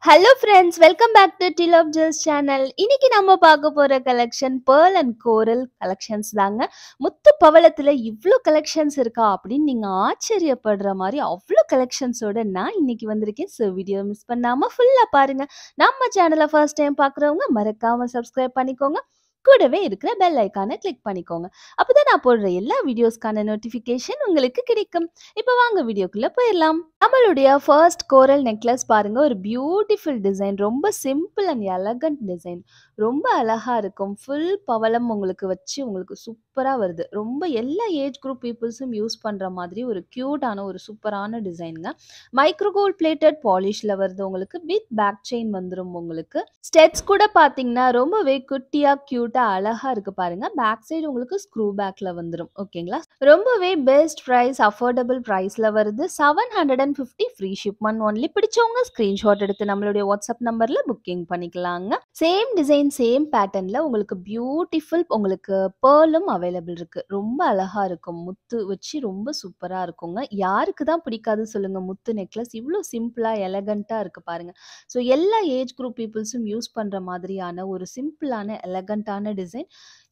Hello friends, welcome back to டில் of ஜெல்ஸ் channel. இன்னைக்கு நம்ம பார்க்க போற collection pearl and coral collections தாங்க. முத்து பவளத்துல இவ்ளோ கலெக்ஷன்ஸ் இருக்கா அப்படின்னு நீங்க ஆச்சரியப்படுற மாதிரி அவ்ளோ கலெக்ஷன்ஸோட நான் இன்னைக்கு வந்திருக்கேன். ஸோ வீடியோ மிஸ் பண்ணாம ஃபுல்லா பாருங்க. நம்ம சேனலை ஃபர்ஸ்ட் டைம் பார்க்குறவங்க மறக்காம சப்ஸ்கிரைப் பண்ணிக்கோங்க. கூடவே இருக்கிற பெல் ஐக்கானை கிளிக் பண்ணிக்கோங்க. அப்பதான் நான் போடுற எல்லா வீடியோஸ்க்கான நோட்டிஃபிகேஷன் உங்களுக்கு கிடைக்கும். இப்போ வாங்க வீடியோக்குள்ள போயிடலாம். நம்மளுடைய ஃபர்ஸ்ட் கோரல் நெக்லஸ் பாருங்க, ஒரு பியூட்டிஃபுல் டிசைன், ரொம்ப சிம்பிள் அண்ட் எலகண்ட் டிசைன், ரொம்ப அழகா இருக்கும். ஃபுல் பவளம் உங்களுக்கு வச்சு உங்களுக்கு சூப்பரா வருது. ரொம்ப எல்லா ஏஜ் குரூப் பீப்புள்ஸும் யூஸ் பண்ற மாதிரி ஒரு கியூட்டான ஒரு சூப்பரான டிசைனுங்க. மைக்ரோ கோல்ட் பிளேட்டட் பாலிஷ்ல வருது உங்களுக்கு. வித் பேக் செயின் வந்துடும் உங்களுக்கு. ஸ்டெட்ஸ் கூட பாத்தீங்கன்னா ரொம்பவே குட்டியா கியூட்டா அழகா இருக்கு பாருங்க. பேக் சைடு உங்களுக்கு ஸ்க்ரூ பேக்ல வந்துடும். ஓகேங்களா? ரொம்பவே பெஸ்ட் பிரைஸ், அஃபோர்டபுள் பிரைஸ்ல வருது. 750 ஃப்ரீ ஷிப்மெண்ட் ஒன்லி. பிடிச்சவங்க ஸ்கிரீன்ஷாட் எடுத்து நம்மளுடைய வாட்ஸ்அப் நம்பர்ல புக்கிங் பண்ணிக்கலாங்க. சேம் டிசைன் சேம் பேட்டர்ன்ல உங்களுக்கு பியூட்டிஃபுல் உங்களுக்கு பேர்லும் அவைலபிள் இருக்கு. ரொம்ப அழகா இருக்கும். முத்து வச்சு ரொம்ப சூப்பரா இருக்குங்க. யாருக்கு தான் பிடிக்காது சொல்லுங்க? முத்து நெக்லஸ் இவ்வளோ சிம்பிளா எலகண்டா இருக்கு பாருங்க. ஸோ எல்லா ஏஜ் குரூப் பீப்புள்ஸும் யூஸ் பண்ற மாதிரியான ஒரு சிம்பிளான எலகண்டான டிசைன்.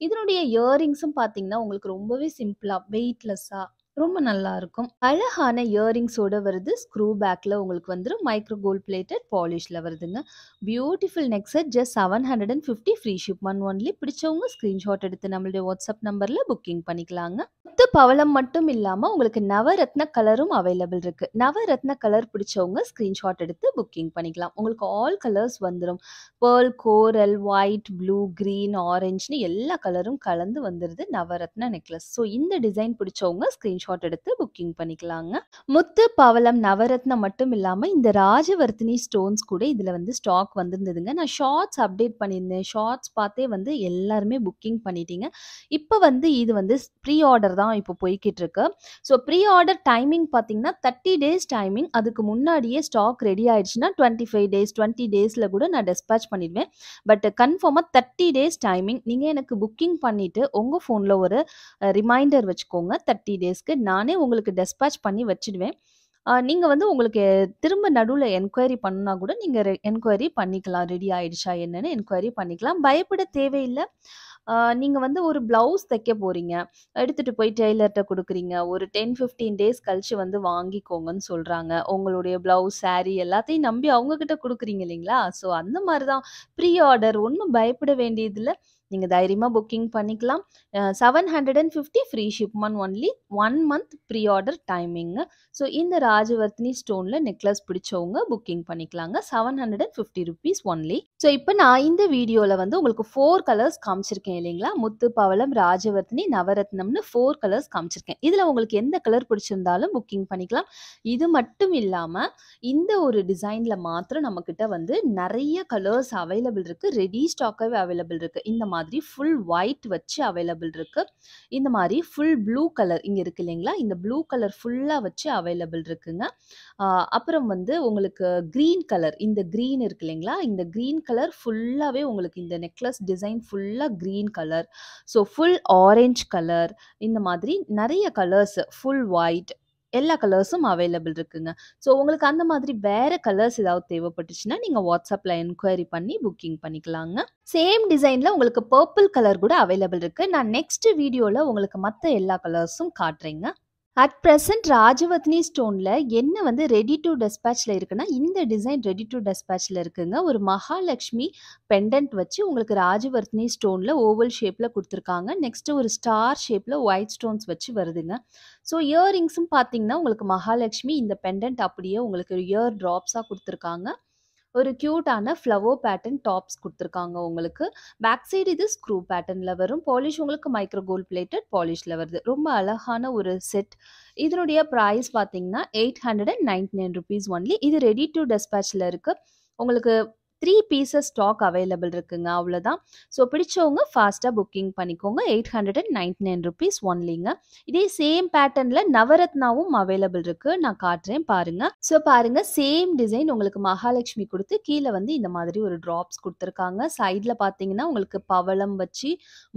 இதனுடைய இயரிங்ஸும் பார்த்தீங்கன்னா உங்களுக்கு ரொம்பவே சிம்பிளா வெயிட்லெஸ்ஸா ரொம்ப நல்லா இருக்கும். அழகான இயரிங்ஸோட வருது. ஸ்க்ரூ பேக்ல உங்களுக்கு வந்துடும். மைக்ரோ கோல்ட் பிளேட்டட் பாலிஷ்ல வருதுங்க. Beautiful neck set. Just 750 free shipment only. பிடிச்சவங்க ஸ்கிரீன்ஷாட் எடுத்து நம்மளுடைய வாட்ஸ்அப் நம்பர்ல புக்கிங் பண்ணிக்கலாங்க. முத்து பவளம் மட்டும் இல்லாம உங்களுக்கு நவரத்ன கலரும் அவைலபிள் இருக்கு. நவரத்ன கலர் பிடிச்சவங்க ஸ்கிரீன்ஷாட் எடுத்து புக்கிங் பண்ணிக்கலாம். உங்களுக்கு ஆல் கலர்ஸ் வந்துடும். பேர்ல், கோரல், ஒயிட், ப்ளூ, கிரீன், ஆரஞ்சுன்னு எல்லா கலரும் கலந்து வந்துருது நவரத்ன நெக்லஸ். ஸோ இந்த டிசைன் பிடிச்சவங்க ஸ்கிரீன்ஷாட் எடுத்து புக்கிங் பண்ணிக்கலாங்க. முத்து பவளம் நவரத்னம் மட்டும் இல்லாம இந்த ராஜவர்த்தினி ஸ்டோன்ஸ் கூட இதுல வந்து ஸ்டாக் வந்திருந்ததுங்க. நான் ஷார்ட்ஸ் அப்டேட் பண்ணியிருந்தேன். ஷார்ட்ஸ் பார்த்தே வந்து எல்லாருமே புக்கிங் பண்ணிட்டீங்க. இப்போ வந்து இது வந்து ப்ரீ ஆர்டர் தான் இப்போ போய்கிட்டு இருக்கு. ஸோ ப்ரீ ஆர்டர் டைமிங் பார்த்தீங்கன்னா 30 டேஸ் டைமிங். அதுக்கு முன்னாடியே ஸ்டாக் ரெடி ஆயிடுச்சுன்னா 25 டேஸ் 20 டேஸ்ல கூட நான் டெஸ்பேச் பண்ணிடுவேன். பட் கன்ஃபார்மாக 30 டேஸ் டைமிங். நீங்கள் எனக்கு புக்கிங் பண்ணிவிட்டு உங்கள் ஃபோனில் ஒரு ரிமைண்டர் வச்சுக்கோங்க. 30 டேஸ்க்கு நானே உங்களுக்கு டெஸ்பேச் பண்ணி வச்சுடுவேன். நீங்கள் வந்து உங்களுக்கு திரும்ப நடுவில் என்கொயரி பண்ணால் கூட நீங்கள் என்கொயரி பண்ணிக்கலாம். ரெடி ஆயிடுச்சா என்னன்னு என்கொயரி பண்ணிக்கலாம். பயப்பட தேவையில்லை. நீங்கள் வந்து ஒரு ப்ளவுஸ் தைக்க போகிறீங்க, எடுத்துகிட்டு போய் டெய்லர்கிட்ட கொடுக்குறீங்க. ஒரு 10-15 டேஸ் கழிச்சு வந்து வாங்கிக்கோங்கன்னு சொல்கிறாங்க. உங்களுடைய ப்ளவுஸ், சாரீ எல்லாத்தையும் நம்பி அவங்கக்கிட்ட கொடுக்குறீங்க இல்லைங்களா? ஸோ அந்த மாதிரி தான் ப்ரீ ஆர்டர். ஒன்றும் பயப்பட வேண்டியதில்லை. நீங்கள் தைரியமாக புக்கிங் பண்ணிக்கலாம். 750 free shipment only. 1 month pre order timing. So இந்த ராஜவர்த்தினி ஸ்டோனில் நெக்லஸ் பிடிச்சவங்க புக்கிங் பண்ணிக்கலாங்க. 750 ருபீஸ் ஒன்லி. ஸோ இப்போ நான் இந்த வீடியோவில் வந்து உங்களுக்கு 4 கலர்ஸ் காமிச்சிருக்கேன் இல்லைங்களா? முத்து பவளம், ராஜவர்த்தினி, நவரத்னம்னு 4 கலர்ஸ் காமிச்சிருக்கேன். இதில் உங்களுக்கு எந்த கலர் பிடிச்சிருந்தாலும் புக்கிங் பண்ணிக்கலாம். இது மட்டும் இல்லாமல் இந்த ஒரு டிசைனில் மாத்திரம் நம்மக்கிட்ட வந்து நிறைய கலர்ஸ் அவைலபிள் இருக்குது. ரெடி ஸ்டாக்காகவே அவைலபிள் இருக்குது. இந்த மாதிரி ஃபுல் ஒயிட் வச்சு அவைலபிள் இருக்குது. இந்த மாதிரி ஃபுல் ப்ளூ கலர் இங்கே இருக்குது இல்லைங்களா? இந்த ப்ளூ கலர் ஃபுல்லாக வச்சு அவைலபிள் இருக்குங்க. அப்புறம் வந்து உங்களுக்கு க்ரீன் கலர், இந்த க்ரீன் இருக்கு இல்லைங்களா? இந்த க்ரீன் கலர் ஃபுல்லாகவே உங்களுக்கு இந்த நெக்லஸ் டிசைன் ஃபுல்லாக green colour. So full orange colour, இந்த மாதிரி நிறைய கலர்ஸ், ஃபுல் ஒயிட், எல்லா கலர்ஸும் அவைலபிள் இருக்குங்க. ஸோ உங்களுக்கு அந்த மாதிரி வேறு கலர்ஸ் ஏதாவது தேவைப்பட்டுச்சுன்னா நீங்கள் வாட்ஸ்அப்பில் என்கொயரி பண்ணி புக்கிங் பண்ணிக்கலாங்க. சேம் டிசைனில் உங்களுக்கு பர்பிள் கலர் கூட அவைலபிள் இருக்குது. நான் நெக்ஸ்ட் வீடியோவில் உங்களுக்கு மற்ற எல்லா கலர்ஸும் காட்டுறேங்க. அட் ப்ரெசென்ட் ராஜவர்த்தினி ஸ்டோனில் என்ன வந்து ரெடி டு டெஸ்பேச்சில் இருக்குன்னா, இந்த டிசைன் ரெடி டு டெஸ்பேச்சில் இருக்குங்க. ஒரு மகாலட்சுமி பெண்டன்ட் வச்சு உங்களுக்கு ராஜவர்த்தினி ஸ்டோனில் ஓவல் ஷேப்பில் கொடுத்துருக்காங்க. நெக்ஸ்ட்டு ஒரு ஸ்டார் ஷேப்பில் ஒயிட் ஸ்டோன்ஸ் வச்சு வருதுங்க. ஸோ இயரிங்ஸும் பார்த்தீங்கன்னா உங்களுக்கு மகாலட்சுமி இந்த பெண்டன்ட் அப்படியே உங்களுக்கு இயர் ட்ராப்ஸாக கொடுத்துருக்காங்க. ஒரு க்யூட்டான ஃப்ளவர் பேட்டர்ன் டாப்ஸ் கொடுத்துருக்காங்க உங்களுக்கு. பேக் சைடு இது ஸ்க்ரூ பேட்டர்னில் வரும். பாலிஷ் உங்களுக்கு மைக்ரோ கோல்ட் பிளேட்டட் பாலிஷில் வருது. ரொம்ப அழகான ஒரு செட். இதனுடைய ப்ரைஸ் பார்த்தீங்கன்னா 899 ருபீஸ் ஒன்லி. இது ரெடி டு டெஸ்பேச்சில் இருக்குது. உங்களுக்கு 3 பீசஸ் ஸ்டாக் அவைலபிள் இருக்குங்க. அவ்வளோதான். ஸோ பிடிச்சவங்க ஃபாஸ்ட்டா புக்கிங் பண்ணிக்கோங்க. ₹899 ஒன்லிங்க. இதே சேம் பேட்டர்ன்ல நவரத்னாவும் அவைலபிள் இருக்கு. நான் காட்டுறேன் பாருங்க. ஸோ பாருங்க சேம் டிசைன் உங்களுக்கு மகாலட்சுமி குடுத்து கீழ வந்து இந்த மாதிரி ஒரு ட்ராப்ஸ் குடுத்துருக்காங்க. சைட்ல பார்த்தீங்கன்னா, உங்களுக்கு பவளம் வச்சு,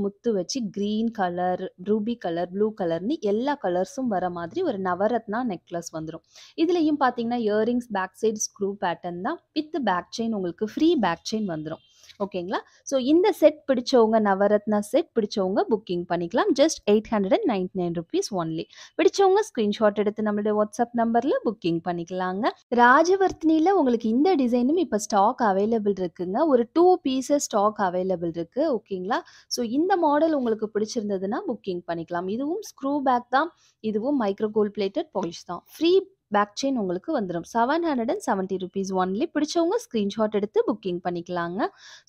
முத்து வச்சு, green colour, ruby colour, blue கலர்ன்னு எல்லா கலர்ஸும் வர மாதிரி ஒரு நவரத்னா நெக்லஸ் வந்துரும். இதுலயும் பார்த்தீங்கன்னா, earrings back side screw pattern தான். வித் பேக் செயின் உங்களுக்கு ஃப்ரீ பேக் செயின் வந்துரும். ஓகேங்களா? ஸோ இந்த செட் பிடிச்சவங்க நவரத்னா செட் பிடிச்சவங்க புக்கிங் பண்ணிக்கலாம். Just ₹899 only. பிடிச்சவங்க ஸ்கிரீன்ஷாட் எடுத்து நம்மளுடைய வாட்ஸ்அப் நம்பர்ல புக்கிங் பண்ணிக்கலாங்க. ராஜவர்த்தினில உங்களுக்கு இந்த டிசைனும் இப்ப ஸ்டாக் அவைலபிள் இருக்குங்க. ஒரு 2 பீசஸ் ஸ்டாக் அவைலபிள் இருக்கு. ஓகேங்களா? ஸோ இந்த மாடல் உங்களுக்கு பிடிச்சிருந்ததுன்னா புக்கிங் பண்ணிக்கலாம். இதுவும் ஸ்க்ரூ பேக் தான். இதுவும் மைக்ரோ கோல்ட் பிளேட்டட் பாலிஷ் தான். ஃப்ரீ பேக் செயின் உங்களுக்கு வந்துரும். ₹770 ஒன்லி. பிடிச்சவங்க ஸ்கிரீன்ஷாட் எடுத்து புக்கிங் பண்ணிக்கலாங்க.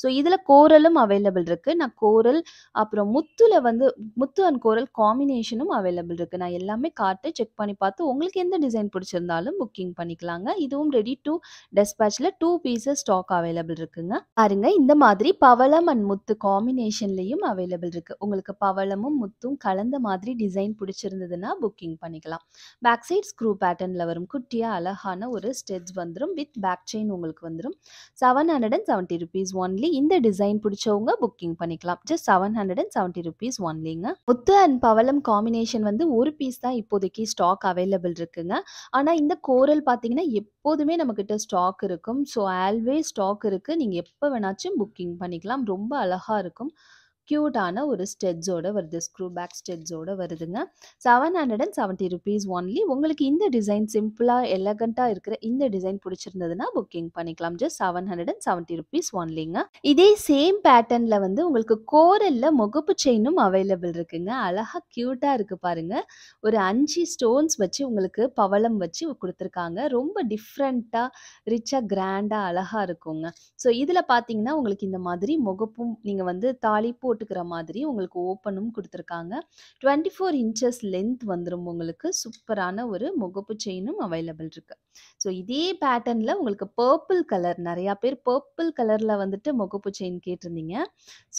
ஸோ இதுல கோரலும் அவைலபிள் இருக்கு. நான் கோரல் அப்புறம் முத்துல வந்து முத்து அண்ட் கோரல் காம்பினேஷனும் அவைலபிள் இருக்கு. நான் எல்லாமே காட்டு செக் பண்ணி பார்த்து உங்களுக்கு எந்த டிசைன் பிடிச்சிருந்தாலும் புக்கிங் பண்ணிக்கலாங்க. இதுவும் ரெடி டு டெஸ்பேட்ச்ல 2 பீசஸ் ஸ்டாக் அவைலபிள் இருக்குங்க. பாருங்க இந்த மாதிரி பவளம் அண்ட் முத்து காம்பினேஷன்லயும் அவைலபிள் இருக்கு. உங்களுக்கு பவளமும் முத்தும் கலந்த மாதிரி டிசைன் பிடிச்சிருந்ததுன்னா புக்கிங் பண்ணிக்கலாம். பேக் சைட் ஸ்க்ரூ பேட்டர்ன்ல வரும். குட்டியா அழகான ஒரு ஸ்டெட்ஸ் வந்துரும். வித் பேக் செயின் உங்களுக்கு வந்துரும். ₹770 ஒன்லி. இந்த டிசைன் பிடிச்சவங்க புக்கிங் பண்ணிக்கலாம். ஜஸ்ட் ₹770 ஒன்லிங்க. முத்து அண்ட் பவளம் காம்பினேஷன் வந்து ஒரு பீஸ் தான் இப்போதைக்கு ஸ்டாக் அவைலபிள் இருக்குங்க. ஆனா இந்த கோரல் பார்த்தீங்கன்னா, எப்போதுமே நம்மகிட்ட ஸ்டாக் இருக்கும். ஸோ ஆல்வேஸ் ஸ்டாக் இருக்கு. நீங்க எப்ப வேணாச்சும் புக்கிங் பண்ணிக்கலாம். ரொம்ப அழகா இருக்கும். கியூட்டான ஒரு ஸ்டெட்ஸோட வருது. ஸ்க்ரூ பேக் ஸ்டெட்ஸோட வருதுங்க. ₹770 ஒன்லி. உங்களுக்கு இந்த டிசைன் சிம்பிளா, எலகன்ட்டா இருக்கிற இந்த டிசைன் பிடிச்சிருந்ததுன்னா புக்கிங் பண்ணிக்கலாம். ஜஸ்ட் ₹770 ஒன்லிங்க. இதே சேம் பேட்டர்ன்ல வந்து உங்களுக்கு கோரல்ல முகப்பு செயினும் அவைலபிள் இருக்குங்க. அழகா கியூட்டா இருக்கு பாருங்க. ஒரு 5 ஸ்டோன்ஸ் வச்சு உங்களுக்கு பவளம் வச்சு குடுத்துருக்காங்க. ரொம்ப டிஃப்ரெண்ட்டா, ரிச்சா, கிராண்டா அழகா இருக்குங்க. ஸோ இதுல பார்த்தீங்கன்னா, உங்களுக்கு இந்த மாதிரி முகப்பும் நீங்க வந்து தாலி போட்டுக்கிற மாதிரி உங்களுக்கு ஓப்பனும் குடுத்துருக்காங்க. 24 இன்ச்சஸ் லென்த் வந்துரும் உங்களுக்கு. சூப்பரான ஒரு முகப்பு செயினும் அவைலபிள் இருக்கு. ஸோ இதே பேட்டர்ன்ல உங்களுக்கு பர்பிள் கலர் நெறையா பேர் பர்பிள் கலர்ல வந்துட்டு முகப்பு செயின் கேட்டிருந்தீங்க.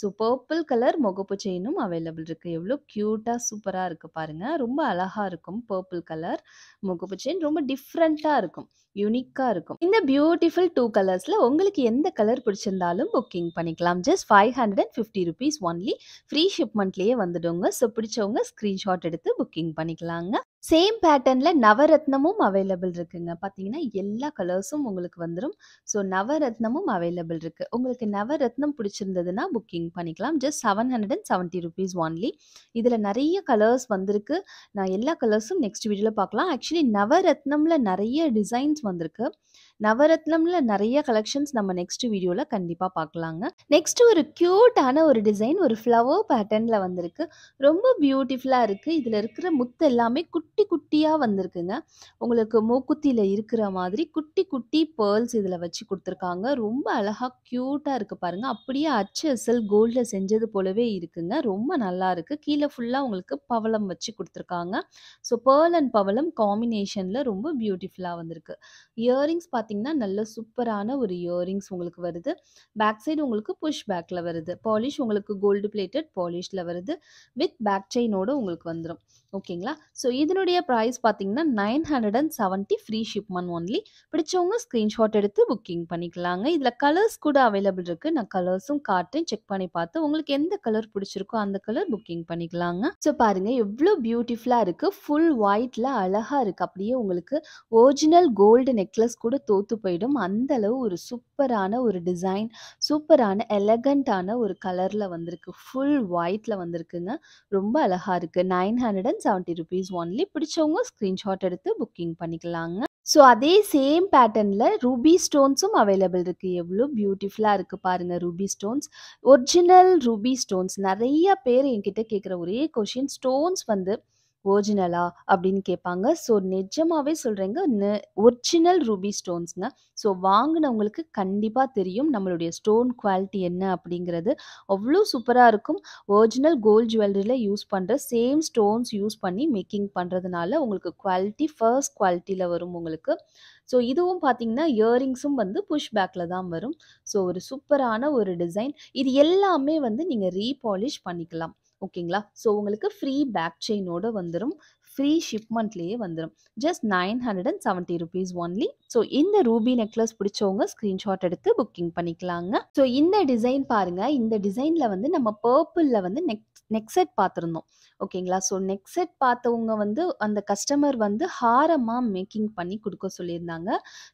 ஸோ பர்பிள் கலர் முகப்பு செயினும் அவைலபிள் இருக்கு. எவ்வளோ கியூட்டா சூப்பரா இருக்கு பாருங்க. ரொம்ப அழகா இருக்கும் பர்பிள் கலர் முகப்பு செயின். ரொம்ப டிஃப்ரெண்ட்டா இருக்கும். யூனிக்கா இருக்கும். இந்த பியூட்டிஃபுல் 2 கலர்ஸ்ல உங்களுக்கு எந்த கலர் பிடிச்சிருந்தாலும் புக்கிங் பண்ணிக்கலாம். Just ₹550 only. ஃப்ரீ ஷிப்மெண்ட்லயே வந்துடுங்க. ஸோ பிடிச்சவங்க ஸ்கிரீன்ஷாட் எடுத்து புக்கிங் பண்ணிக்கலாங்க. சேம் பேட்டர்ன்ல நவரத்னமும் அவைலபிள் இருக்குங்க. பார்த்தீங்கன்னா, எல்லா கலர்ஸும் உங்களுக்கு வந்துரும். ஸோ நவரத்னமும் அவைலபிள் இருக்கு. உங்களுக்கு நவரத்னம் பிடிச்சிருந்ததுன்னா புக்கிங் பண்ணிக்கலாம். Just ₹770 only. இதுல நெறைய கலர்ஸ் வந்திருக்கு. நான் எல்லா கலர்ஸும் நெக்ஸ்ட் வீடியோல பார்க்கலாம். ஆக்சுவலி நவரத்னம்ல நெறைய டிசைன்ஸ் வந்திருக்கு. நவரத்னம்ல நெறைய கலெக்ஷன்ஸ் நம்ம நெக்ஸ்ட் வீடியோல கண்டிப்பா பார்க்கலாங்க. நெக்ஸ்ட் ஒரு கியூட்டான ஒரு டிசைன் ஒரு ஃப்ளவர் பேட்டர்ன்ல வந்திருக்கு. ரொம்ப பியூட்டிஃபுல்லா இருக்கு. இதுல இருக்கிற முத்து எல்லாமே குட்டி குட்டியா வந்திருக்குங்க. உங்களுக்கு மூக்குத்தியில இருக்கிற மாதிரி குட்டி குட்டி பேர்ல்ஸ் இதுல வச்சு குடுத்துருக்காங்க. ரொம்ப அழகா கியூட்டா இருக்கு பாருங்க. அப்படியே அச்சு அசல் கோல்ட்ல செஞ்சது போலவே இருக்குங்க. ரொம்ப நல்லா இருக்கு. கீழ ஃபுல்லா உங்களுக்கு பவளம் வச்சு குடுத்துருக்காங்க. ஸோ பேர்ல் அண்ட் பவளம் காம்பினேஷன்ல ரொம்ப பியூட்டிஃபுல்லா வந்திருக்கு. இயரிங்ஸ் பார்த்தீங்கன்னா, நல்ல சூப்பரான ஒரு இயரிங்ஸ் உங்களுக்கு வருது. பேக் சைடு உங்களுக்கு புஷ் பேக்ல வருது. பாலிஷ் உங்களுக்கு கோல்டு பிளேட்டட் பாலிஷ்ல வருது. வித் பேக் செயினோட உங்களுக்கு வந்துரும். ஓகேங்களா? ஸோ இதனுடைய பிரைஸ் பார்த்தீங்கன்னா, 970 ஃப்ரீ ஷிப்மெண்ட் ஒன்லி. பிடிச்சவங்க ஸ்கிரீன்ஷாட் எடுத்து புக்கிங் பண்ணிக்கலாங்க. இதுல கலர்ஸ் கூட அவைலபிள் இருக்கு. நான் கலர்ஸும் காட்டுறேன். செக் பண்ணி பார்த்து உங்களுக்கு எந்த கலர் பிடிச்சிருக்கோ அந்த கலர் புக்கிங் பண்ணிக்கலாங்க. ஸோ பாருங்க எவ்வளோ பியூட்டிஃபுல்லா இருக்கு. ஃபுல் ஒயிட்ல அழகா இருக்கு. அப்படியே உங்களுக்கு ஒரிஜினல் கோல்டு நெக்லஸ் கூட தோத்து போயிடும். அந்த அளவு ஒரு சூப்பரான ஒரு டிசைன், சூப்பரான எலகண்டான ஒரு கலர்ல வந்திருக்கு. ஃபுல் ஒயிட்ல வந்திருக்குங்க. ரொம்ப அழகா இருக்கு. 970 ஒன்லி. பிடிச்சவங்க ஸ்கிரீன்ஷாட் எடுத்து புக்கிங் பண்ணிக்கலாங்க. ஸோ அதே சேம் பேட்டர்ன்ல ரூபி ஸ்டோன்ஸும் அவைலபிள் இருக்கு. எவ்வளோ பியூட்டிஃபுல்லா இருக்கு பாருங்க Ruby stones. Original Ruby stones. நெறைய பேர் என்கிட்ட கேட்குற ஒரே கொஸ்டின் ஸ்டோன்ஸ் வந்து ஒரிஜினலா அப்படின்னு கேட்பாங்க. ஸோ நிஜமாவே சொல்றேங்க. ஒரிஜினல் ரூபி ஸ்டோன்ஸ்ங்க. ஸோ வாங்குனவங்களுக்கு கண்டிப்பா தெரியும் நம்மளுடைய ஸ்டோன் குவாலிட்டி என்ன அப்படிங்கிறது. அவ்ளோ சூப்பரா இருக்கும். ஒரிஜினல் கோல்ட் ஜுவல்லரியில யூஸ் பண்ற சேம் ஸ்டோன்ஸ் யூஸ் பண்ணி மேக்கிங் பண்றதுனால உங்களுக்கு குவாலிட்டி ஃபர்ஸ்ட் குவாலிட்டில வரும் உங்களுக்கு. ஸோ இதுவும் பார்த்தீங்கன்னா, இயரிங்ஸும் வந்து புஷ் பேக்ல தான் வரும். ஸோ ஒரு சூப்பரான ஒரு டிசைன். இது எல்லாமே வந்து நீங்க ரீபாலிஷ் பண்ணிக்கலாம். ஓகேங்களா? ஸோ உங்களுக்கு ஃப்ரீ பேக் செயினோட வந்துரும். ஃப்ரீ ஷிப்மெண்ட்லேயே வந்துரும். Just ₹970 only. ஸோ இந்த ரூபி நெக்லஸ் பிடிச்சவங்க ஸ்க்ரீன்ஷாட் எடுத்து புக்கிங் பண்ணிக்கலாங்க. ஸோ இந்த டிசைன் பாருங்க. இந்த டிசைன்ல வந்து நம்ம பர்பிள்ல வந்து நெக் செட் பார்த்துருந்தோம். ஓகேங்களா? ஸோ நெக் செட் பார்த்தவங்க வந்து அந்த கஸ்டமர் வந்து ஹாரமா மேக்கிங் பண்ணி குடுக்க சொல்லியிருந்தாங்க.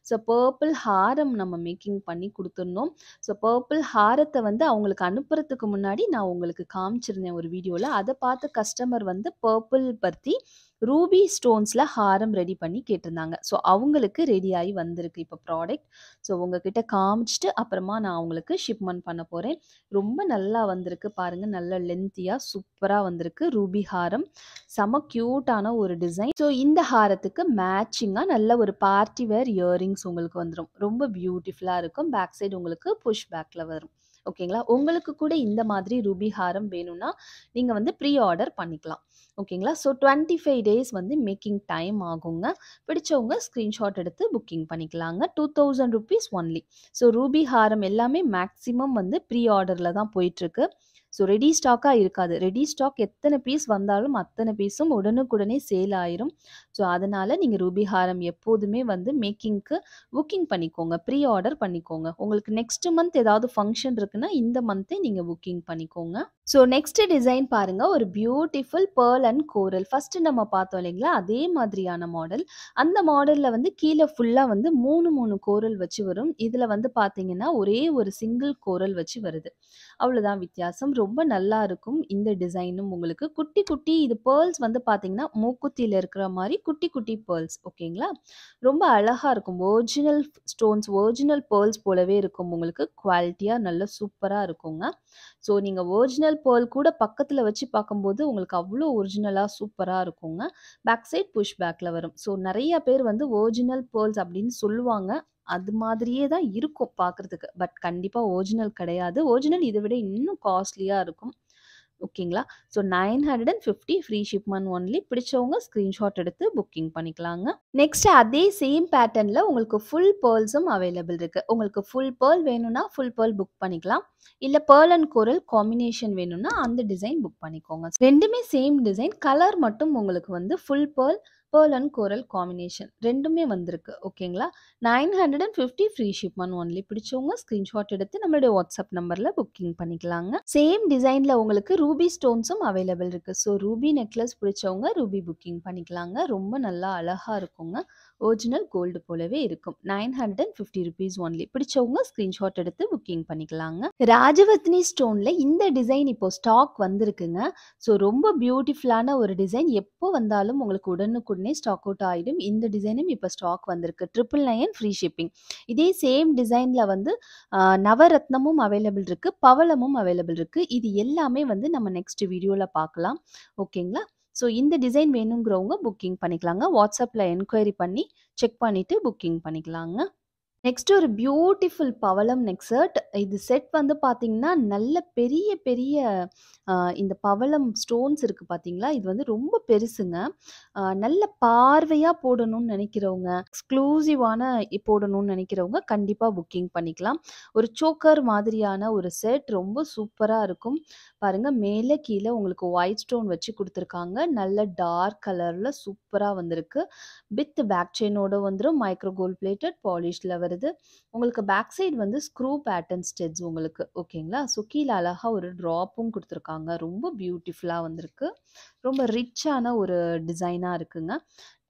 ஸோ பர்பிள் ஹாரம் நம்ம மேக்கிங் பண்ணி குடுத்துருந்தோம். ஸோ பர்பிள் ஹாரத்த வந்து அவங்களுக்கு அனுப்புறதுக்கு முன்னாடி நான் உங்களுக்கு காமிச்சிருந்தேன் ஒரு வீடியோல. அத பார்த்த கஸ்டமர் வந்து பர்பிள் பத்தி ரூபி ஸ்டோன்ஸ்ல ஹாரம் ரெடி பண்ணி கேட்டிருந்தாங்க. ஸோ அவங்களுக்கு ரெடி ஆயி வந்திருக்கு இப்ப ப்ராடக்ட். ஸோ உங்ககிட்ட காமிச்சுட்டு அப்புறமா நான் அவங்களுக்கு ஷிப்மெண்ட் பண்ண போறேன். ரொம்ப நல்லா வந்திருக்கு பாருங்க. நல்ல லென்த்தியா சூப்பரா வந்திருக்கு ரூபி ஹாரம். செம கியூட்டான ஒரு டிசைன். ஸோ இந்த ஹாரத்துக்கு மேட்சிங்கா நல்ல ஒரு பார்ட்டி வேர் இயரிங்ஸ் உங்களுக்கு வந்துரும். ரொம்ப பியூட்டிஃபுல்லா இருக்கும். பேக் சைடு உங்களுக்கு புஷ் பேக்ல வரும். ஓகேங்களா? உங்களுக்கு கூட இந்த மாதிரி ரூபி ஹாரம் வேணும்னா நீங்க வந்து ப்ரீ ஆர்டர் பண்ணிக்கலாம். ஓகேங்களா? ஸோ 25 டேஸ் வந்து மேக்கிங் டைம் ஆகுங்க. பிடிச்சவங்க ஸ்க்ரீன்ஷாட் எடுத்து புக்கிங் பண்ணிக்கலாங்க. ₹2000 ஒன்லி. ஸோ ரூபி ஹாரம் எல்லாமே மேக்ஸிமம் வந்து ப்ரீ ஆர்டர்ல தான் போயிட்டுருக்கு. ஸோ ரெடி ஸ்டாக்கா இருக்காது. ரெடி ஸ்டாக் எத்தனை பீஸ் வந்தாலும் அத்தனை பீஸும் உடனுக்குடனே சேல் ஆயிரும். ஸோ அதனால நீங்க ரூபி ஹாரம் எப்போதுமே வந்து மேக்கிங்க்கு புக்கிங் பண்ணிக்கோங்க. ப்ரீ ஆர்டர் பண்ணிக்கோங்க. உங்களுக்கு நெக்ஸ்ட் மந்த் ஏதாவது ஃபங்ஷன் இருக்குன்னா இந்த மந்த்தே நீங்க புக்கிங் பண்ணிக்கோங்க. ஸோ நெக்ஸ்ட் டிசைன் பாருங்க. ஒரு beautiful pearl and coral. First நம்ம பார்த்தோம் இல்லைங்களா? அதே மாதிரியான மாடல். அந்த மாடல்ல வந்து கீழ ஃபுல்லா வந்து 3 கோரல் வச்சு வரும். இதுல வந்து பார்த்தீங்கன்னா, ஒரே ஒரு சிங்கிள் கோரல் வச்சு வருது. அவ்வளோதான் வித்தியாசம். ரொம்ப நல்லா இருக்கும் இந்த டிசைனும் உங்களுக்கு. குட்டி குட்டி இது பெர்ல்ஸ் வந்து பார்த்தீங்கன்னா, மூக்குத்தியில இருக்கிற மாரி குட்டி குட்டி பெர்ல்ஸ். ஓகேங்களா? ரொம்ப அழகா இருக்கும். ஒரிஜினல் ஸ்டோன்ஸ், ஒரிஜினல் பெர்ல்ஸ் போலவே இருக்கும் உங்களுக்கு. குவாலிட்டியா நல்ல சூப்பரா இருக்குங்க. ஸோ நீங்க ஒரிஜினல் பெர்ல் கூட பக்கத்துல வச்சு பார்க்கும்போது உங்களுக்கு அவ்ளோ ஒரிஜினலா சூப்பரா இருக்குங்க. பேக் சைட் புஷ் பேக்ல வரும். ஸோ நெறைய பேர் வந்து ஒரிஜினல் பெர்ல்ஸ் அப்படின்னு சொல்லுவாங்க. அது மாதிரியே தான் இருக்கும் பார்க்கறதுக்கு. பட் கண்டிப்பா ஒரிஜினல் கிடையாது. ஒரிஜினல் இத விட இன்னும் காஸ்ட்லியா இருக்கும். ஓகேங்களா? So 950 free shipment only. பிடிச்சவங்க ஸ்க்ரீன்ஷாட் எடுத்து புக்கிங் பண்ணிக்கலாங்க. நெக்ஸ்ட் அதே சேம் பேட்டர்ன்ல உங்களுக்கு ஃபுல் பெர்ல்ஸும் அவைலபிள் இருக்கு. உங்களுக்கு ஃபுல் பெர்ல் வேணும்னா ஃபுல் பெர்ல் புக் பண்ணிக்கலாம். இல்ல பெர்ல் அண்ட் கோரல் காம்பினேஷன் வேணும்னா அந்த டிசைன் புக் பண்ணிக்கோங்க. 2மே சேம் டிசைன். கலர் மட்டும் உங்களுக்கு வந்து full pearl, pearl and coral combination 2மே வந்திருக்கு. ஓகேங்களா? 950 ஃப்ரீ ஷிப்மெண்ட் ஒன்லி. பிடிச்சவங்க ஸ்க்ரீன்ஷாட் எடுத்து நம்மளுடைய வாட்ஸ்அப் நம்பர்ல புக்கிங் பண்ணிக்கலாங்க. சேம் டிசைன்ல உங்களுக்கு ரூபி ஸ்டோன்ஸும் அவைலபிள் இருக்கு. ஸோ ரூபி நெக்லஸ் பிடிச்சவங்க ரூபி புக்கிங் பண்ணிக்கலாங்க. ரொம்ப நல்லா அழகா இருக்குங்க. ஒரிஜினல் கோல்டு போலவே இருக்கும். ₹950 ஒன்லி. பிடிச்சவங்க ஸ்க்ரீன்ஷாட் எடுத்து புக்கிங் பண்ணிக்கலாங்க. ராஜவர்த்தினி ஸ்டோன்ல இந்த டிசைன் இப்போ ஸ்டாக் வந்திருக்குங்க. ஸோ ரொம்ப பியூட்டிஃபுல்லான ஒரு டிசைன். எப்போ வந்தாலும் உங்களுக்கு உடனுக்குடனே ஸ்டாக் அவுட் ஆயிடும். இந்த டிசைனும் இப்போ ஸ்டாக் வந்திருக்கு. 999 ஃப்ரீ ஷிப்பிங். இதே சேம் டிசைன்ல வந்து நவரத்னமும் அவைலபிள் இருக்கு. பவளமும் அவைலபிள் இருக்கு. இது எல்லாமே வந்து நம்ம நெக்ஸ்ட் வீடியோல பார்க்கலாம். ஓகேங்களா? ஸோ இந்த டிசைன் வேணுங்கிறவங்க புக்கிங் பண்ணிக்கலாங்க. வாட்ஸ்அப்ல என்கொயரி பண்ணி செக் பண்ணிட்டு புக்கிங் பண்ணிக்கலாங்க. நெக்ஸ்ட் ஒரு பியூட்டிஃபுல் பவளம் நெக் செட். இது செட் வந்து பார்த்தீங்கன்னா, நல்ல பெரிய பெரிய இந்த பவளம் ஸ்டோன்ஸ் இருக்கு பார்த்தீங்களா? இது வந்து ரொம்ப பெருசுங்க. நல்ல பார்வையா போடணும்னு நினைக்கிறவங்க, எக்ஸ்க்ளூசிவான போடணும்னு நினைக்கிறவங்க கண்டிப்பா புக்கிங் பண்ணிக்கலாம். ஒரு சோக்கர் மாதிரியான ஒரு செட் ரொம்ப சூப்பரா இருக்கும். பாருங்க மேல கீழ உங்களுக்கு ஒயிட் ஸ்டோன் வச்சு குடுத்துருக்காங்க. நல்ல டார்க் கலர்ல சூப்பரா வந்திருக்கு. வித் பேக் செயினோட வந்துரும். மைக்ரோ கோல்ட் பிளேட்டட் பாலிஷ்ல வருது. உங்களுக்கு பேக் சைடு வந்து ஸ்க்ரூ பேட்டர்ன் ஸ்டெட்ஸ் உங்களுக்கு. ஓகேங்களா? ஸோ கீழ அழகா ஒரு ட்ராப்பும் குடுத்துருக்காங்க. ரொம்ப பியூட்டிஃபுல்லா வந்திருக்கு. ரொம்ப ரிச்சான ஒரு டிசைனா இருக்குங்க.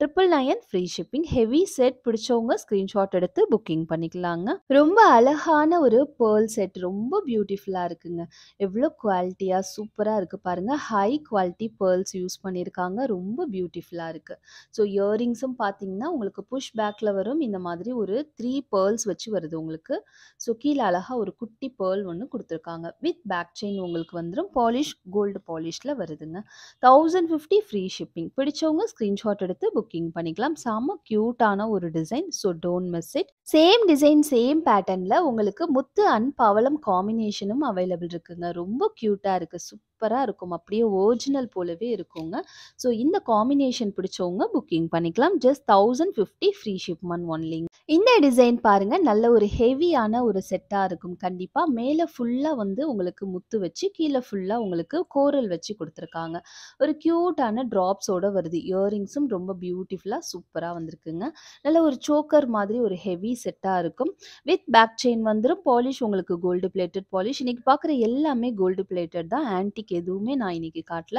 999 ஃப்ரீ ஷிப்பிங். ஹெவி செட் பிடிச்சவங்க ஸ்க்ரீன்ஷாட் எடுத்து புக்கிங் பண்ணிக்கலாங்க. ரொம்ப அழகான ஒரு பேர்ல் செட் ரொம்ப பியூட்டிஃபுல்லா இருக்குங்க. எவ்வளோ குவாலிட்டியா சூப்பரா இருக்கு பாருங்க. ஹை குவாலிட்டி பேர்ல்ஸ் யூஸ் பண்ணியிருக்காங்க. ரொம்ப பியூட்டிஃபுல்லா இருக்கு. ஸோ இயரிங்ஸும் பார்த்தீங்கன்னா, உங்களுக்கு புஷ் பேக்ல வரும். இந்த மாதிரி ஒரு 3 பேர்ல்ஸ் வச்சு வருது உங்களுக்கு. ஸோ கீழ அழகா ஒரு குட்டி பேர்ல் ஒண்ணு குடுத்துருக்காங்க. வித் பேக் செயின் உங்களுக்கு வந்துரும். பாலிஷ் கோல்டு பாலிஷ்ல வருதுங்க. 1050 ஃப்ரீ ஷிப்பிங். பிடிச்சவங்க ஸ்க்ரீன்ஷாட் எடுத்து புக்கிங் பண்ணிக்கலாம். செம்ம கியூட்டான ஒரு design. So don't miss it. Same design, same பேட்டர்ன்ல உங்களுக்கு முத்து அண்ட் பவளம் காம்பினேஷனும் அவைலபிள் இருக்குங்க. ரொம்ப கியூட்டா இருக்கு. சூப்பரா இருக்கும். அப்படியே ஒரிஜினல் போலவே இருக்குங்க. ஸோ இந்த காம்பினேஷன் பிடிச்சவங்க புக்கிங் பண்ணிக்கலாம். ஜஸ்ட் 1050 ஃப்ரீ ஷிப்மெண்ட் ஒன்லிங்க. இந்த டிசைன் பாருங்க, நல்ல ஒரு ஹெவியான ஒரு செட்டா இருக்கும். கண்டிப்பா மேல ஃபுல்லா வந்து உங்களுக்கு முத்து வச்சு, கீழ ஃபுல்லா உங்களுக்கு கோரல் வச்சு குடுத்துருக்காங்க. ஒரு கியூட்டான ட்ராப்ஸோட வருது. இயரிங்ஸும் ரொம்ப பியூட்டிஃபுல்லா சூப்பரா வந்திருக்குங்க. நல்ல ஒரு சோக்கர் மாதிரி ஒரு ஹெவி செட்டா இருக்கும். வித் பேக் செயின் வந்துரும். பாலிஷ் உங்களுக்கு கோல்டு பிளேட்டட் பாலிஷ். இன்னைக்கு பார்க்குற எல்லாமே கோல்டு பிளேட்டட் தான். ஆன்டிக் எதுவுமே நான் இன்னைக்கு காட்டல.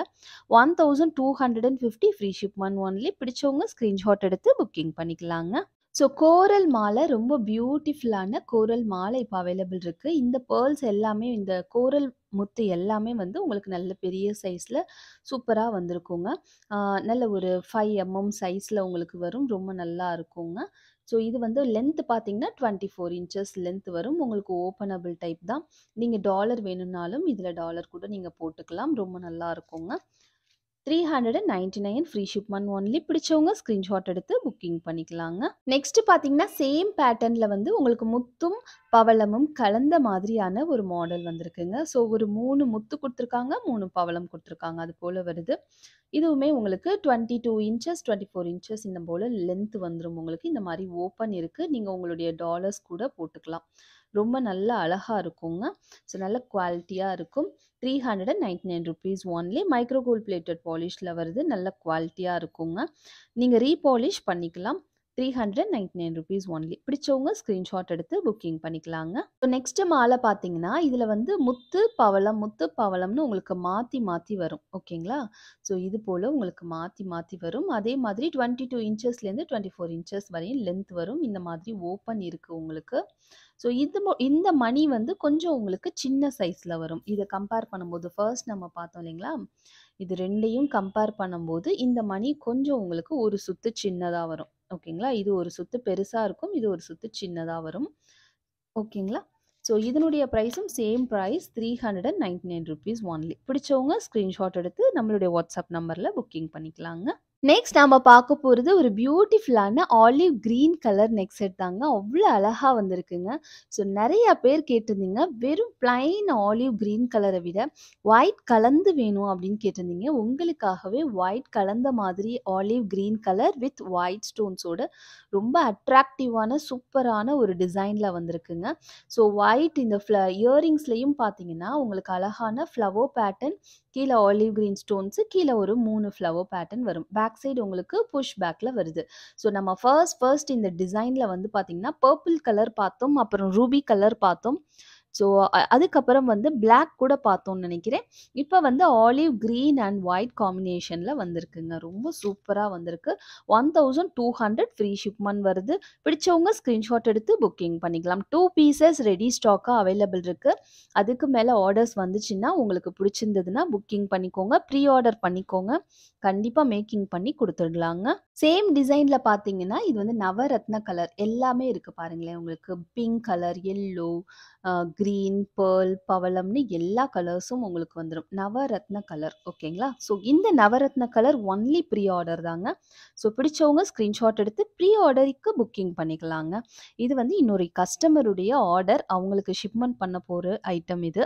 1250 ஃப்ரீ ஷிப்மெண்ட் ஒன்லி. பிடிச்சவங்க ஸ்க்ரீன்ஷாட் எடுத்து புக்கிங் பண்ணிக்கலாங்க. ஸோ கோரல் மாலை ரொம்ப பியூட்டிஃபுல்லான கோரல் மாலை இப்போ அவைலபிள் இருக்கு. இந்த பேர்ல்ஸ் எல்லாமே, இந்த கோரல் முத்து எல்லாமே வந்து உங்களுக்கு நல்ல பெரிய சைஸ்ல சூப்பரா வந்திருக்குங்க. நல்ல ஒரு 5 சைஸ்ல உங்களுக்கு வரும். ரொம்ப நல்லா இருக்குங்க. ஸோ இது வந்து லென்த் பார்த்தீங்கன்னா 24 இன்ச்சஸ் லென்த் வரும். உங்களுக்கு ஓப்பனபிள் டைப் தான். நீங்க டாலர் வேணும்னாலும் இதுல டாலர் கூட நீங்க போட்டுக்கலாம். ரொம்ப நல்லா இருக்குங்க. 399 ஃப்ரீ ஷிப்மெண்ட் ஒன்லி. பிடிச்சவங்க ஸ்க்ரீன்ஷாட் எடுத்து புக்கிங் பண்ணிக்கலாங்க. நெக்ஸ்ட் பார்த்தீங்கன்னா, சேம் பேட்டர்ன்ல வந்து உங்களுக்கு முத்தும் பவளமும் கலந்த மாதிரியான ஒரு மாடல் வந்திருக்குங்க. ஸோ ஒரு 3 முத்து குடுத்துருக்காங்க, 3 பவளம் குடுத்துருக்காங்க. அது போல வருது. இதுவுமே உங்களுக்கு 22 இன்ச்சஸ், 24 இன்ச்சஸ் இந்த போல லென்த் வந்துரும் உங்களுக்கு. இந்த மாரி ஓப்பன் இருக்கு. நீங்க உங்களுடைய டாலர்ஸ் கூட போட்டுக்கலாம். ரொம்ப நல்ல அழகா இருக்குங்க. ஸோ நல்ல குவாலிட்டியா இருக்கும். 399 rupees only. Micro gold plated பாலிஷ்ல வருது. நல்ல குவாலிட்டியா இருக்குங்க. நீங்க ரீபாலிஷ் பண்ணிக்கலாம். 399 ரூபீஸ் ஒன்லி. பிடிச்சவங்க ஸ்க்ரீன்ஷாட் எடுத்து புக்கிங் பண்ணிக்கலாங்க. ஸோ நெக்ஸ்ட் மாலை பார்த்தீங்கன்னா, இதுல வந்து முத்து பவளம், முத்து பவளம்னு உங்களுக்கு மாத்தி மாத்தி வரும். ஓகேங்களா? ஸோ இது போல உங்களுக்கு மாத்தி மாத்தி வரும். அதே மாதிரி 22 இன்ச்சஸ்லேருந்து 24 இன்ச்சஸ் வரையும் லென்த் வரும். இந்த மாதிரி ஓப்பன் இருக்கு உங்களுக்கு. ஸோ இந்த மணி வந்து கொஞ்சம் உங்களுக்கு சின்ன சைஸ்ல வரும். இத கம்பேர் பண்ணும்போது ஃபர்ஸ்ட் நம்ம பார்த்தோம் இல்லைங்களா? இது 2யும் கம்பேர் பண்ணும்போது இந்த மணி கொஞ்சம் உங்களுக்கு ஒரு சுத்து சின்னதா வரும். ஓகேங்களா? இது ஒரு சுத்து பெருசா இருக்கும். இது ஒரு சுத்து சின்னதா வரும். ஓகேங்களா? ஸோ இதனுடைய பிரைஸும் சேம் பிரைஸ் 399 ரூபீஸ் ஒன்லி. பிடிச்சவங்க ஸ்க்ரீன்ஷாட் எடுத்து நம்மளுடைய வாட்ஸ்அப் நம்பர்ல புக்கிங் பண்ணிக்கலாங்க. நெக்ஸ்ட் நாம பார்க்க போறது ஒரு பியூட்டிஃபுல்லான olive green colour neck set தாங்க. அவ்வளோ அழகா வந்திருக்குங்க. ஸோ நெறைய பேர் கேட்டிருந்தீங்க. வெறும் பிளைன் ஆலிவ் கிரீன் கலரை விட ஒயிட் கலந்து வேணும் அப்படின்னு கேட்டிருந்தீங்க. உங்களுக்காகவே ஒயிட் கலந்த மாதிரி olive green colour with white ஸ்டோன்ஸோட ரொம்ப அட்ராக்டிவான சூப்பரான ஒரு டிசைன்ல வந்திருக்குங்க. ஸோ ஒயிட் இந்த இயரிங்ஸ்லயும் பார்த்தீங்கன்னா, உங்களுக்கு அழகான ஃப்ளவர் பேட்டர்ன், கீழ ஆலிவ் கிரீன் ஸ்டோன்ஸ், கீழ ஒரு 3 ஃப்ளவர் பேட்டர்ன் வரும். பேக் சைடு உங்களுக்கு புஷ் பேக்ல வருது. ஸோ நம்ம ஃபர்ஸ்ட் இந்த டிசைன்ல வந்து பார்த்தீங்கன்னா, பர்பிள் கலர் பார்த்தோம். அப்புறம் ரூபி கலர் பார்த்தோம். ஸோ அதுக்கப்புறம் வந்து பிளாக் கூட பார்த்தோம்னு நினைக்கிறேன். இப்போ வந்து ஆலிவ் கிரீன் அண்ட் ஒயிட் காம்பினேஷன்ல வந்திருக்குங்க. ரொம்ப சூப்பரா வந்திருக்கு. 1200 ஃப்ரீ ஷிப்மெண்ட் வருது. பிடிச்சவங்க ஸ்க்ரீன்ஷாட் எடுத்து புக்கிங் பண்ணிக்கலாம். 2 பீசஸ் ரெடி ஸ்டாக்கா அவைலபிள் இருக்கு. அதுக்கு மேல ஆர்டர்ஸ் வந்துச்சுன்னா, உங்களுக்கு பிடிச்சிருந்ததுன்னா புக்கிங் பண்ணிக்கோங்க. ப்ரீ ஆர்டர் பண்ணிக்கோங்க. கண்டிப்பா மேக்கிங் பண்ணி குடுத்துடலாங்க. சேம் டிசைன்ல பார்த்தீங்கன்னா, இது வந்து நவரத்ன கலர் எல்லாமே இருக்கு பாருங்களேன். உங்களுக்கு pink colour, yellow, green, pearl, பவளம்னு எல்லா கலர்ஸும் உங்களுக்கு வந்துரும். நவரத்ன கலர். ஓகேங்களா? ஸோ இந்த நவரத்ன கலர் ஒன்லி ப்ரீ ஆர்டர் தாங்க. ஸோ பிடிச்சவங்க ஸ்க்ரீன்ஷாட் எடுத்து ப்ரீ ஆர்டருக்கு புக்கிங் பண்ணிக்கலாங்க. இது வந்து இன்னொரு கஸ்டமருடைய ஆர்டர். அவங்களுக்கு ஷிப்மெண்ட் பண்ண போற ஐட்டம் இது.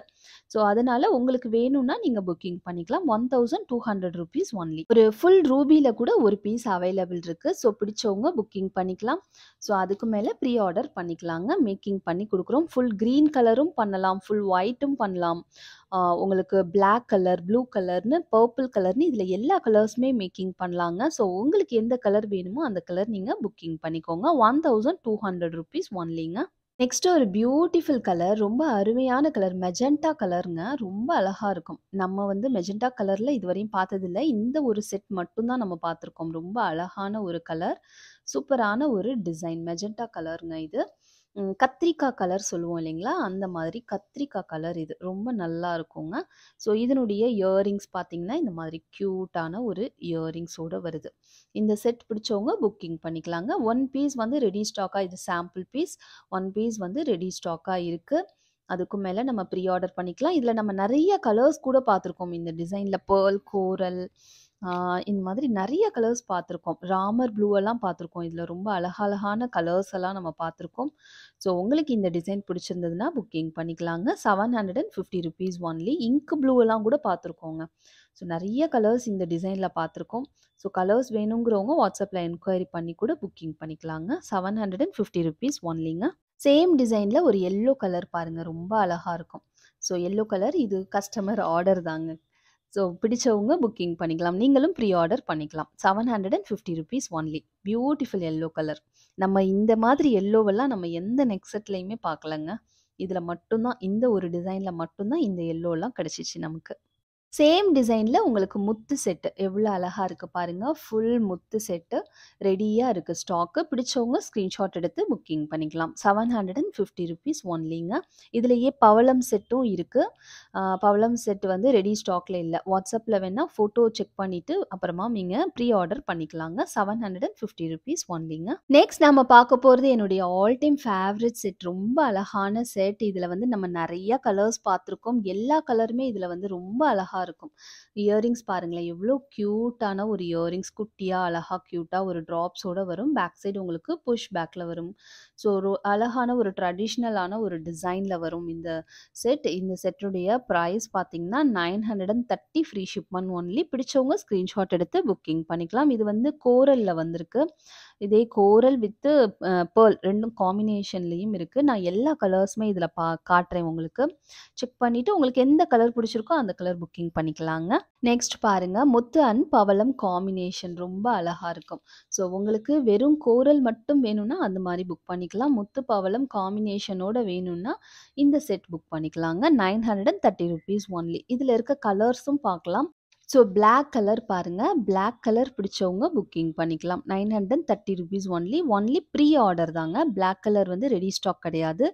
ஸோ அதனால உங்களுக்கு வேணும்னா நீங்க புக்கிங் பண்ணிக்கலாம். 1200 ரூபீஸ் ஒன்லி. ஒரு ஃபுல் ரூபில கூட ஒரு பீஸ் அவைலபிள் இருக்கு. ஸோ பிடிச்சவங்க புக்கிங் பண்ணிக்கலாம். ஸோ அதுக்கு மேல ப்ரீ ஆர்டர் பண்ணிக்கலாங்க. மேக்கிங் பண்ணி குடுக்குறோம். ஃபுல் கிரீன் கலரும் பண்ணலாம். ஃபுல் ஒயிட்டும் பண்ணலாம். உங்களுக்கு பிளாக் கலர், ப்ளூ கலர்னு, பர்பிள் கலர்னு இதுல எல்லா கலர்ஸுமே மேக்கிங் பண்ணலாங்க. ஸோ உங்களுக்கு எந்த கலர் வேணுமோ அந்த கலர் நீங்க புக்கிங் பண்ணிக்கோங்க. 1200 ரூபீஸ் ஒன்லிங்க. நெக்ஸ்ட் ஒரு பியூட்டிஃபுல் கலர். ரொம்ப அருமையான கலர். மெஜெண்டா கலருங்க. ரொம்ப அழகா இருக்கும். நம்ம வந்து மெஜெண்டா கலர்ல இதுவரையும் பார்த்ததில்ல. இந்த ஒரு செட் மட்டும் தான் நம்ம பார்த்துருக்கோம். ரொம்ப அழகான ஒரு கலர். சூப்பரான ஒரு டிசைன். மெஜெண்டா கலருங்க இது. கத்திரிக்கா கலர் சொல்லுவோம் இல்லைங்களா? அந்த மாதிரி கத்திரிக்கா கலர் இது. ரொம்ப நல்லா இருக்குங்க. ஸோ இதனுடைய இயரிங்ஸ் பார்த்தீங்கன்னா, இந்த மாதிரி கியூட்டான ஒரு இயரிங்ஸோட வருது. இந்த செட் பிடிச்சவங்க புக்கிங் பண்ணிக்கலாங்க. 1 பீஸ் வந்து ரெடி ஸ்டாக்கா இது சாம்பிள் பீஸ். 1 பீஸ் வந்து ரெடி ஸ்டாக்கா இருக்கு. அதுக்கும் மேல நம்ம ப்ரீ ஆர்டர் பண்ணிக்கலாம். இதுல நம்ம நெறைய கலர்ஸ் கூட பார்த்துருக்கோம். இந்த டிசைன்ல பேர்ல், கோரல் இந்த மாதிரி நெறைய கலர்ஸ் பார்த்துருக்கோம். ராமர் ப்ளூ எல்லாம் பார்த்துருக்கோம். இதுல ரொம்ப அழகழகான கலர்ஸ் எல்லாம் நம்ம பார்த்துருக்கோம். ஸோ உங்களுக்கு இந்த டிசைன் பிடிச்சிருந்ததுன்னா புக்கிங் பண்ணிக்கலாங்க. ₹750 ஒன்லி. இங்க் ப்ளூ எல்லாம் கூட பார்த்துருக்கோங்க. ஸோ நெறைய கலர்ஸ் இந்த டிசைன்ல பார்த்துருக்கோம். ஸோ கலர்ஸ் வேணுங்கிறவங்க வாட்ஸ்அப்ல என்கொயரி பண்ணி கூட புக்கிங் பண்ணிக்கலாங்க. ₹750 ஒன்லிங்க. சேம் டிசைன்ல ஒரு எல்லோ கலர் பாருங்க. ரொம்ப அழகா இருக்கும். ஸோ எல்லோ கலர் இது கஸ்டமர் ஆர்டர் தாங்க. ஸோ பிடிச்சவங்க புக்கிங் பண்ணிக்கலாம். நீங்களும் ப்ரீ ஆர்டர் பண்ணிக்கலாம். ₹750 ஒன்லி. Beautiful yellow colour. நம்ம இந்த மாதிரி எல்லோவெல்லாம் நம்ம எந்த நெக் செட்லயுமே பார்க்கலங்க. இதுல மட்டும் தான் இந்த ஒரு டிசைன்ல மட்டும் தான் இந்த எல்லோலாம் கிடைச்சிச்சு நமக்கு. சேம் டிசைன்ல உங்களுக்கு முத்து செட்டு எவ்வளோ அழகா இருக்கு பாருங்க. ஃபுல் முத்து செட்டு ரெடியா இருக்கு ஸ்டாக்கு. பிடிச்சவங்க ஸ்க்ரீன்ஷாட் எடுத்து புக்கிங் பண்ணிக்கலாம். ₹750 ஒன்லிங்க. இதுலயே பவளம் செட்டும் இருக்கு. பவளம் செட் வந்து ரெடி ஸ்டாக்ல இல்ல. வாட்ஸ்அப்ல வேணா ஃபோட்டோ செக் பண்ணிட்டு அப்புறமா நீங்க ப்ரீ ஆர்டர் பண்ணிக்கலாங்க. ₹750 ஒன்லிங்க. நெக்ஸ்ட் நம்ம பார்க்க போறது என்னுடைய ஆல் டைம் ஃபேவரட் செட். ரொம்ப அழகான செட். இதுல வந்து நம்ம நெறைய கலர்ஸ் பார்த்துருக்கோம். எல்லா கலருமே இதுல வந்து ரொம்ப அழகா இருக்கும். இயரிங்ஸ் பாருங்களேன். எவ்வளோ கியூட்டான ஒரு இயரிங்ஸ். குட்டியா அழகா கியூட்டா ஒரு ட்ராப்ஸோட வரும். பேக் சைடு உங்களுக்கு புஷ் பேக்ல வரும். ஸோ ஒரு அழகான ஒரு ட்ரெடிஷ்னலான ஒரு டிசைன்ல வரும் இந்த செட். இந்த செட்டுடைய பிரைஸ் பார்த்தீங்கன்னா 930 ஃப்ரீ ஷிப்மெண்ட் ஒன்லி. பிடிச்சவங்க ஸ்க்ரீன்ஷாட் எடுத்து புக்கிங் பண்ணிக்கலாம். இது வந்து கோரல்ல வந்திருக்கு. இதே கோரல் வித்து பேர்ல் 2ம் காம்பினேஷன்லயும் இருக்கு. நான் எல்லா கலர்ஸுமே இதுல காட்டுறேன் உங்களுக்கு. செக் பண்ணிட்டு உங்களுக்கு எந்த கலர் பிடிச்சிருக்கோ அந்த கலர் புக்கிங் பண்ணிக்கலாங்க. நெக்ஸ்ட் பாருங்க. முத்து அண்ட் பவளம் காம்பினேஷன் ரொம்ப அழகா இருக்கும். ஸோ உங்களுக்கு வெறும் கோரல் மட்டும் வேணும்னா அந்த மாதிரி புக் பண்ணிக்கலாம். முத்து பவளம் காம்பினேஷனோட வேணும்னா இந்த செட் புக் பண்ணிக்கலாங்க. ₹930 ஒன்லி. இதுல இருக்க கலர்ஸும் பார்க்கலாம். ஸோ பிளாக் கலர் பாருங்க. பிளாக் கலர் பிடிச்சவங்க புக்கிங் பண்ணிக்கலாம். ₹930 ஒன்லி. ஒன்லி ப்ரீ ஆர்டர் தாங்க. பிளாக் கலர் வந்து ரெடி ஸ்டாக் கிடையாது.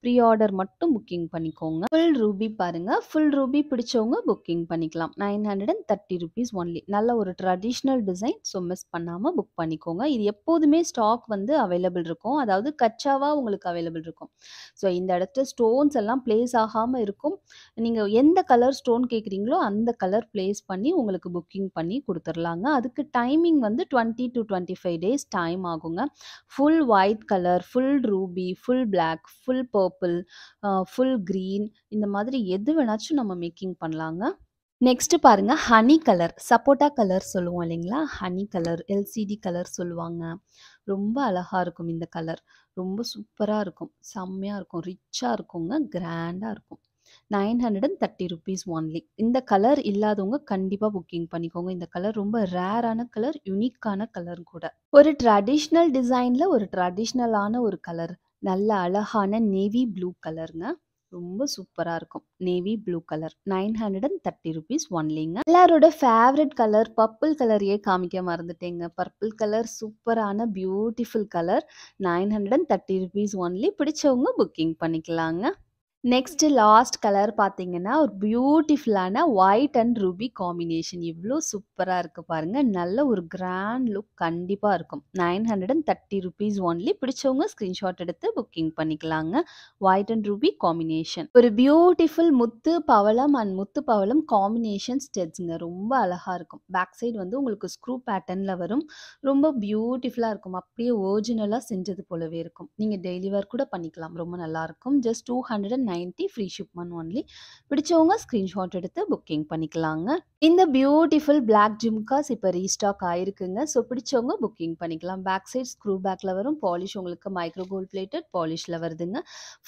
ப்ரீ ஆர்டர் மட்டும் புக்கிங் பண்ணிக்கோங்க. ஃபுல் ரூபி பாருங்க. ஃபுல் ரூபி பிடிச்சவங்க புக்கிங் பண்ணிக்கலாம். ₹930 ஒன்லி. நல்ல ஒரு ட்ரெடிஷ்னல் டிசைன். ஸோ மிஸ் பண்ணாம புக் பண்ணிக்கோங்க. இது எப்போதுமே ஸ்டாக் வந்து அவைலபிள் இருக்கும். அதாவது கச்சாவா உங்களுக்கு அவைலபிள் இருக்கும். ஸோ இந்த இடத்துல ஸ்டோன்ஸ் எல்லாம் பிளேஸ் ஆகாம இருக்கும். நீங்க எந்த கலர் ஸ்டோன் கேட்குறீங்களோ அந்த கலர் பிளேஸ் பண்ணி உங்களுக்கு புக்கிங் பண்ணி குடுத்துறலாங்க. அதுக்கு டைமிங் வந்து 20 to 25 டேஸ் டைம் ஆகுங்க. Full white colour, full ruby, full black, full purple, full green இந்த மாதிரி எது வேணாச்சும் நம்ம மேக்கிங் பண்ணலாங்க. நெக்ஸ்ட் பாருங்க. Honey colour. சப்போட்டா கலர் சொல்லுவோம் இல்லைங்களா? ஹனி கலர், எல்சிடி கலர் சொல்லுவாங்க. ரொம்ப அழகா இருக்கும் இந்த கலர். ரொம்ப சூப்பரா இருக்கும். செம்மையா இருக்கும். ரிச்சா இருக்குங்க. கிராண்டா இருக்கும். ₹930 ஒன்லி. இந்த கலர் இல்லாதவங்க கண்டிப்பா புக்கிங் பண்ணிக்கோங்க. இந்த கலர் ரொம்ப ரேரான கலர், யுனிக்கான கலர் கூட. ஒரு ட்ரெடிஷ்னல் டிசைன்ல ஒரு ட்ரெடிஷ்னலான ஒரு கலர். நல்ல அழகான நேவி ப்ளூ கலருங்க. ரொம்ப சூப்பரா இருக்கும். Navy blue colour. ₹930 ஒன்லிங்க. எல்லாரோட ஃபேவரட் கலர் பர்பிள் கலரையே காமிக்க மறந்துட்டேங்க. பர்பிள் கலர் சூப்பரான பியூட்டிஃபுல் கலர். ₹930 ஒன்லி. பிடிச்சவங்க புக்கிங் பண்ணிக்கலாங்க. நெக்ஸ்ட் லாஸ்ட் கலர் பார்த்தீங்கன்னா, ஒரு பியூட்டிஃபுல்லான ஒயிட் அண்ட் ரூபி காம்பினேஷன். எவ்வளோ சூப்பரா இருக்கு பாருங்க. நல்ல ஒரு கிராண்ட் லுக் கண்டிப்பா இருக்கும். ₹930 ஒன்லி. பிடிச்சவங்க ஸ்க்ரீன்ஷாட் எடுத்து புக்கிங் பண்ணிக்கலாங்க. White and Ruby combination. ஒரு பியூட்டிஃபுல் முத்து பவளம் அண்ட் முத்து பவளம் காம்பினேஷன் ஸ்டெட்ஸ்ங்க. ரொம்ப அழகா இருக்கும். பேக் சைடு வந்து உங்களுக்கு ஸ்க்ரூ பேட்டர்ன்ல வரும். ரொம்ப பியூட்டிஃபுல்லா இருக்கும். அப்படியே ஒரிஜினலா செஞ்சது போலவே இருக்கும். நீங்க டெய்லி வேர் கூட பண்ணிக்கலாம். ரொம்ப நல்லா இருக்கும். Just 290 490 free shipment only. பிடிச்சவங்க ஸ்க்ரீன்ஷாட் எடுத்து புக்கிங் பண்ணிக்கலாங்க. இந்த பியூட்டிஃபுல் பிளாக் ஜிம்காஸ் இப்போ ரீஸ்டாக் ஆயிருக்குங்க. ஸோ பிடிச்சவங்க புக்கிங் பண்ணிக்கலாம். பேக் சைட் ஸ்க்ரூ பேக்கில் வரும். பாலிஷ் உங்களுக்கு மைக்ரோ கோல்ட் பிளேட்டட் பாலிஷில் வருதுங்க.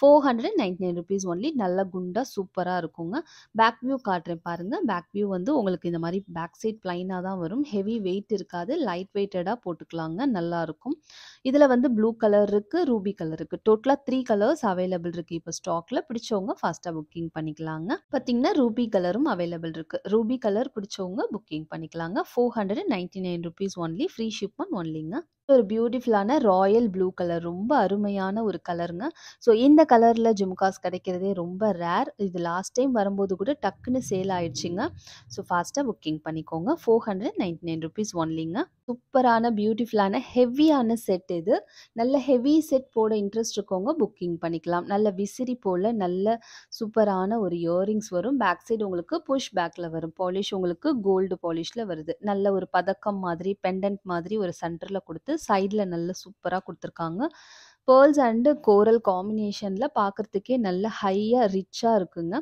499 ருபீஸ் ஒன்லி. நல்ல குண்டா சூப்பராக இருக்குங்க. பேக் வியூ காட்டுறேன் பாருங்கள். பேக் வியூ வந்து உங்களுக்கு இந்த மாதிரி பேக் சைட் பிளைனாக தான் வரும். ஹெவி வெயிட் இருக்காது. லைட் வெயிட்டடாக போட்டுக்கலாங்க. நல்லாயிருக்கும். இதில் வந்து ப்ளூ கலர் இருக்குது, ரூபி கலர் இருக்குது. டோட்டலாக 3 கலர்ஸ் அவைலபிள் இருக்குது இப்போ ஸ்டாக்கில். பிடிச்சவங்க ஃபாஸ்ட்டாக புக்கிங் பண்ணிக்கலாங்க. பார்த்தீங்கன்னா ரூபி கலரும் அவைலபிள் இருக்குது. ரூபி கலர் பிடிச்சவங்க புக்கிங் பண்ணிக்கலாங்க. 499 ருபீஸ் ஒன்லி. ஃப்ரீ ஷிப்மெண்ட் ஒன்லிங்க. ஒரு பியூட்டிஃபுல்லான ராயல் ப்ளூ கலர், ரொம்ப அருமையான ஒரு கலருங்க. ஸோ இந்த கலரில் ஜும்காஸ் கிடைக்கிறதே ரொம்ப ரேர். இது லாஸ்ட் டைம் வரும்போது கூட டக்குன்னு சேல் ஆயிடுச்சுங்க. ஸோ ஃபாஸ்ட்டாக புக்கிங் பண்ணிக்கோங்க. 499 ருபீஸ் ஒன்லிங்க. சூப்பரான பியூட்டிஃபுல்லான ஹெவியான செட் இது. நல்ல ஹெவி செட் போட இன்ட்ரெஸ்ட் இருக்கவங்க புக்கிங் பண்ணிக்கலாம். நல்ல விசிறி போல் நல்ல சூப்பரான ஒரு இயரிங்ஸ் வரும். பேக் சைடு உங்களுக்கு புஷ் பேக்கில் வரும். பாலிஷ் உங்களுக்கு கோல்டு பாலிஷில் வருது. நல்ல ஒரு பதக்கம் மாதிரி பெண்டன்ட் மாதிரி ஒரு சென்டரில் கொடுத்து சைடில் நல்ல சூப்பராக கொடுத்துருக்காங்க. பேர்ல்ஸ் அண்டு கோரல் காம்பினேஷனில் பார்க்குறதுக்கே நல்ல ஹையாக ரிச்சாக இருக்குங்க.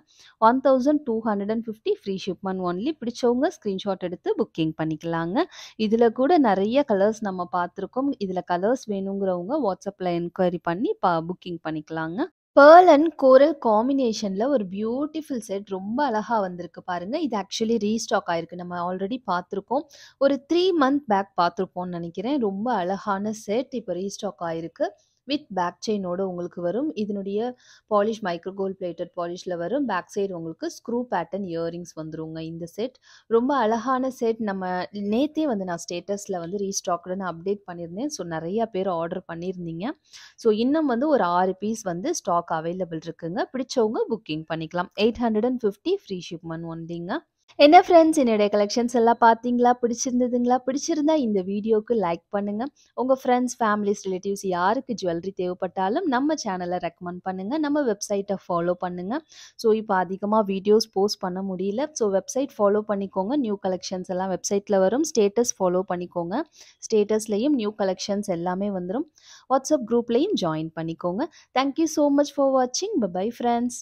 1250 ஃப்ரீ ஷிப்மெண்ட் ஒன்லி. பிடிச்சவங்க ஸ்க்ரீன்ஷாட் எடுத்து புக்கிங் பண்ணிக்கலாங்க. இதில் கூட நிறைய கலர்ஸ் நம்ம பார்த்துருக்கோம். இதில் கலர்ஸ் வேணுங்கிறவங்க வாட்ஸ்அப்பில் என்கொயரி பண்ணி புக்கிங் பண்ணிக்கலாங்க. பேர்ல் அண்ட் கோரல் காம்பினேஷனில் ஒரு பியூட்டிஃபுல் செட் ரொம்ப அழகாக வந்திருக்கு பாருங்கள். இது ஆக்சுவலி ரீஸ்டாக் ஆயிருக்கு. நம்ம ஆல்ரெடி பார்த்துருக்கோம். ஒரு 3 மந்த் பேக் பார்த்துருப்போம்னு நினைக்கிறேன். ரொம்ப அழகான செட் இப்போ ரீஸ்டாக் ஆயிருக்கு. வித் பேக் செயினோட உங்களுக்கு வரும். இதனுடைய பாலிஷ் மைக்ரோ கோல்ட் பிளேட்டட் பாலிஷில் வரும். பேக் சைடு உங்களுக்கு ஸ்க்ரூ பேட்டர்ன் இயரிங்ஸ் வந்துருங்க. இந்த செட் ரொம்ப அழகான செட். நம்ம நேற்றே வந்து நான் ஸ்டேட்டஸில் வந்து ரீஸ்டாக்டுன்னு அப்டேட் பண்ணியிருந்தேன். ஸோ நிறையா பேர் ஆர்டர் பண்ணியிருந்தீங்க. ஸோ இன்னும் வந்து ஒரு 6 பீஸ் வந்து ஸ்டாக் அவைலபிள் இருக்குங்க. பிடிச்சவங்க புக்கிங் பண்ணிக்கலாம். 850 ஃப்ரீ ஷிப்மெண்ட் ஒன்லிங்க. என்ன ஃப்ரெண்ட்ஸ், என்னுடைய கலெக்ஷன்ஸ் எல்லாம் பார்த்தீங்களா? பிடிச்சிருந்ததுங்களா? பிடிச்சிருந்தா இந்த வீடியோக்கு லைக் பண்ணுங்க. உங்கள் ஃப்ரெண்ட்ஸ், ஃபேமிலிஸ், ரிலேட்டிவ்ஸ் யாருக்கு ஜுவல்லரி தேவைப்பட்டாலும் நம்ம சேனலை ரெக்கமெண்ட் பண்ணுங்க. நம்ம வெப்சைட்டை ஃபாலோ பண்ணுங்க. ஸோ இப்போ அதிகமாக வீடியோஸ் போஸ்ட் பண்ண முடியல. ஸோ வெப்சைட் ஃபாலோ பண்ணிக்கோங்க. நியூ கலெக்ஷன்ஸ் எல்லாம் வெப்சைட்டில் வரும். ஸ்டேட்டஸ் ஃபாலோ பண்ணிக்கோங்க. ஸ்டேட்டஸ்லையும் நியூ கலெக்ஷன்ஸ் எல்லாமே வந்துடும். வாட்ஸ்அப் குரூப்லையும் ஜாயின் பண்ணிக்கோங்க. தேங்க்யூ ஸோ மச் ஃபார் வாட்சிங். Bye friends.